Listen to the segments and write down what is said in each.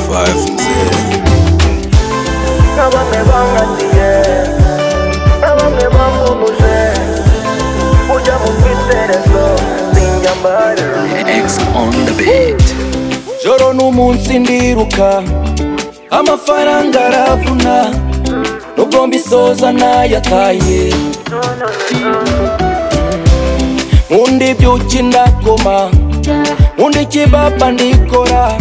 5 mzee. Nabamwe bangatiye, nabamwe bambuze, ujya mu bitekerezo sinjyambare. X on the beat. Joro n'umunsi ndiruka, amafaranga aravuna, nubwo mbisoza nayataye. Nkunda ibyuki ndakoma, nkunda ikibaba ndikora,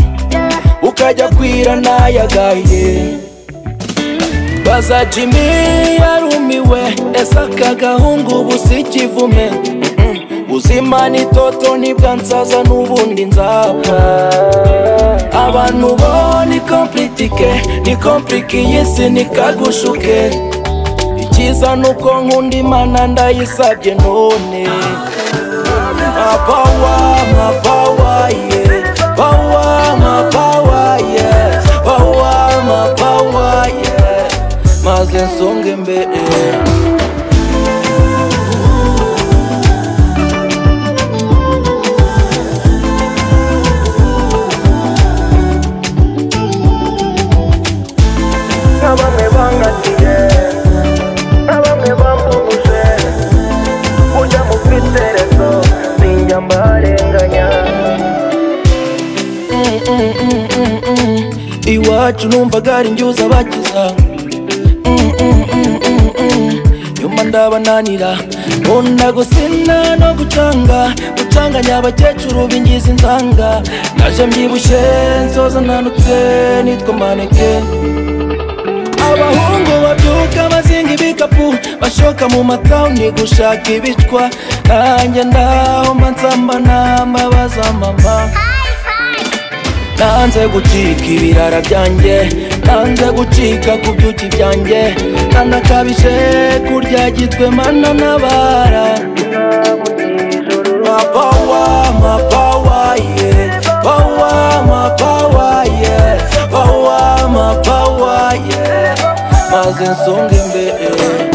ukajya kwira nayagaye. Baza Jimmy yarumiwe, ese aka gahungu ubu si kivume. Ubuzima ni toto nibwansaza n'ubundi nzapfa. Abantu bo ni komplitike, ni komplike y'isi nikagushuke. Icyiza nuko nkunda Imana ndayisabye none. My power, yeah. Power, my power, yeah. Power, my power, yeah. Maze nsonge mbere. Nabamwe bangatiye, nabamwe bambuze, ujya mu bitekerezo sinjyambarenganya. Iwacu numvaga ari njyuza bakiza, nyuma ndabananira, nkunda gusina no gucanganya abakecuru bingiza inzanga. Naje mbyibushye nsoza nanutse nitwa maneke. Abahungu babyuka bazinga ibikapu, bashoka mu matawuni gushaka ibicwa. Nanjye ndaho mba nsamba nambabaza mama. Nanze gucika ibirara byanjye, nanze gucika ku byuki byanjye, nanakabije kurya gitwe mana nabara. My power, yeah. Power, my power, yeah. Power, my power, yeah. Maze nsonge mbere.